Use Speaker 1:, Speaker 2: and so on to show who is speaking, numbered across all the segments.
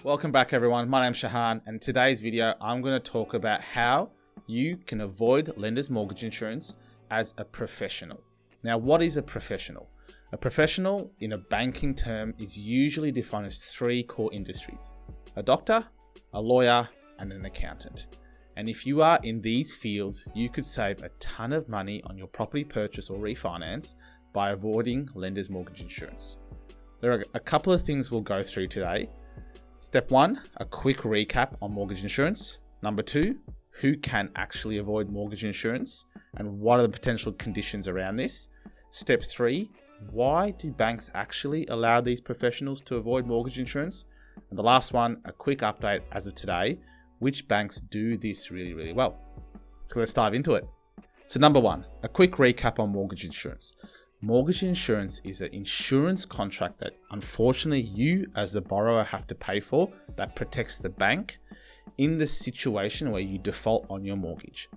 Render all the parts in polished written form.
Speaker 1: Welcome back everyone, my name's Shehan, and in today's video I'm going to talk about how you can avoid lender's mortgage insurance as a professional. Now, what is a professional? A professional in a banking term is usually defined as three core industries: a doctor, a lawyer, and an accountant. And if you are in these fields, you could save a ton of money on your property purchase or refinance by avoiding lender's mortgage insurance. There are a couple of things we'll go through today. Step 1, a quick recap on mortgage insurance. Number 2, who can actually avoid mortgage insurance and what are the potential conditions around this. Step 3, why do banks actually allow these professionals to avoid mortgage insurance? And the last one, a quick update as of today, which banks do this really well. So let's dive into it. So number 1, a quick recap on mortgage insurance. Mortgage insurance is an insurance contract that unfortunately you as the borrower have to pay for that protects the bank in the situation where you default on your mortgage.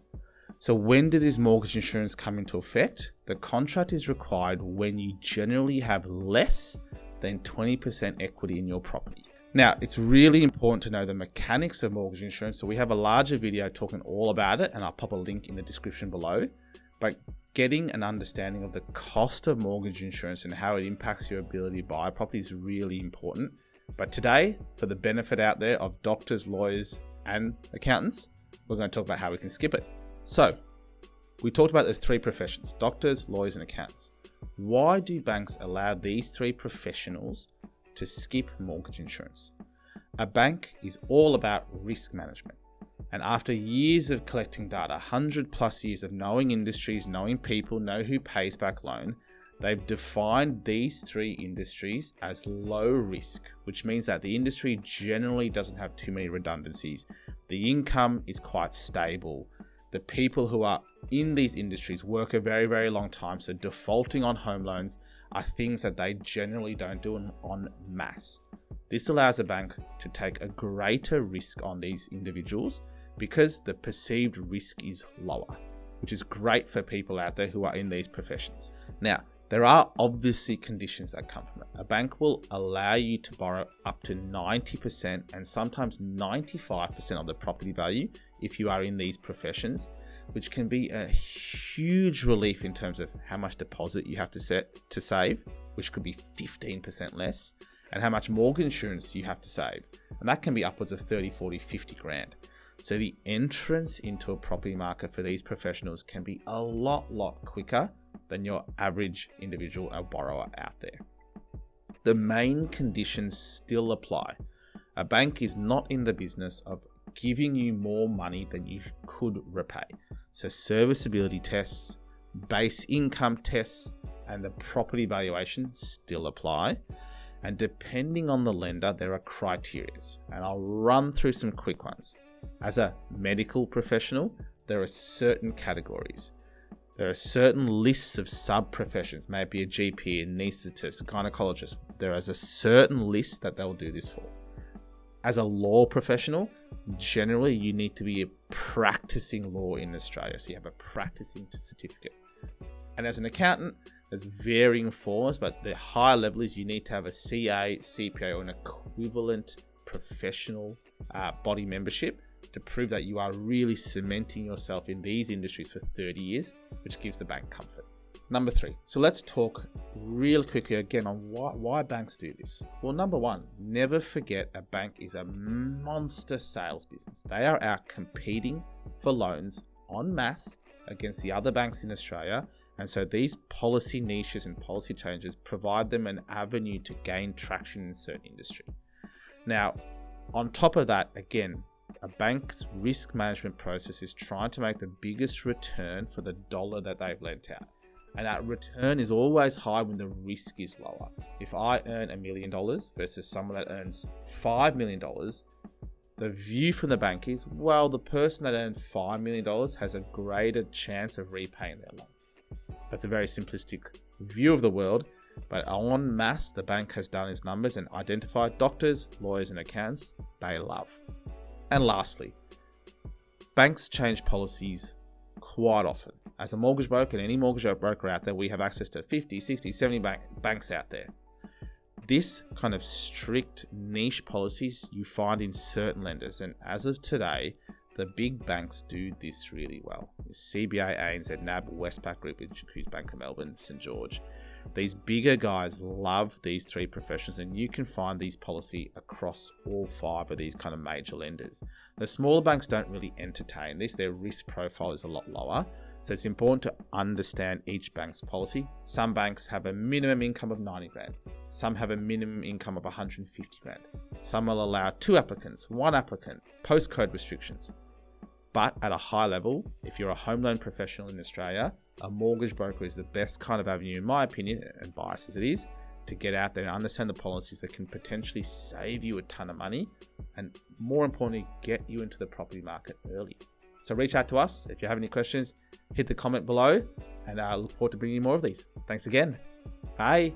Speaker 1: So when did this mortgage insurance come into effect? The contract is required when you generally have less than 20% equity in your property. Now, it's really important to know the mechanics of mortgage insurance. So we have a larger video talking all about it, and I'll pop a link in the description below. But getting an understanding of the cost of mortgage insurance and how it impacts your ability to buy a property is really important. But today, for the benefit out there of doctors, lawyers, and accountants, we're going to talk about how we can skip it. So, we talked about the three professions: doctors, lawyers, and accountants. Why do banks allow these three professionals to skip mortgage insurance? A bank is all about risk management. And after years of collecting data, 100+ years of knowing industries, knowing people, know who pays back loan, they've defined these three industries as low risk, which means that the industry generally doesn't have too many redundancies. The income is quite stable. The people who are in these industries work a very long time, so defaulting on home loans are things that they generally don't do en masse. This allows a bank to take a greater risk on these individuals because the perceived risk is lower, which is great for people out there who are in these professions. Now, there are obviously conditions that come from it. A bank will allow you to borrow up to 90% and sometimes 95% of the property value if you are in these professions, which can be a huge relief in terms of how much deposit you have to set to save, which could be 15% less, and how much mortgage insurance you have to save. And that can be upwards of 30, 40, 50 grand. So the entrance into a property market for these professionals can be a lot quicker than your average individual or borrower out there. The main conditions still apply. A bank is not in the business of giving you more money than you could repay. So serviceability tests, base income tests, and the property valuation still apply. And depending on the lender, there are criteria. And I'll run through some quick ones. As a medical professional, there are certain categories. There are certain lists of sub-professions, maybe a GP, anaesthetist, gynecologist. There is a certain list that they'll do this for. As a law professional, generally you need to be practicing law in Australia, so you have a practicing certificate. And as an accountant, there's varying forms, but the higher level is you need to have a CA, CPA, or an equivalent professional body membership to prove that you are really cementing yourself in these industries for 30 years, which gives the bank comfort. Number 3. So let's talk real quickly again on why banks do this. Well, number 1, never forget a bank is a monster sales business. They are out competing for loans en masse against the other banks in Australia. And so these policy niches and policy changes provide them an avenue to gain traction in certain industry. Now, on top of that, again, a bank's risk management process is trying to make the biggest return for the dollar that they've lent out. And that return is always high when the risk is lower. If I earn $1 million versus someone that earns $5 million, the view from the bank is, well, the person that earned $5 million has a greater chance of repaying their loan. That's a very simplistic view of the world, but en masse, the bank has done its numbers and identified doctors, lawyers, and accountants they love. And lastly, banks change policies quite often. As a mortgage broker and any mortgage broker out there, we have access to 50, 60, 70 banks out there. This kind of strict niche policies you find in certain lenders, and as of today, the big banks do this really well. CBA, ANZ, NAB, Westpac Group, Introduce Bank of Melbourne, St George. These bigger guys love these three professionals, and you can find these policy across all five of these kind of major lenders. The smaller banks don't really entertain this. Their risk profile is a lot lower. So it's important to understand each bank's policy. Some banks have a minimum income of 90 grand. Some have a minimum income of 150 grand. Some will allow 2 applicants, 1 applicant, postcode restrictions. But at a high level, if you're a home loan professional in Australia, a mortgage broker is the best kind of avenue, in my opinion, and bias as it is, to get out there and understand the policies that can potentially save you a ton of money and, more importantly, get you into the property market early. So reach out to us if you have any questions. Hit the comment below, and I look forward to bringing you more of these. Thanks again. Bye.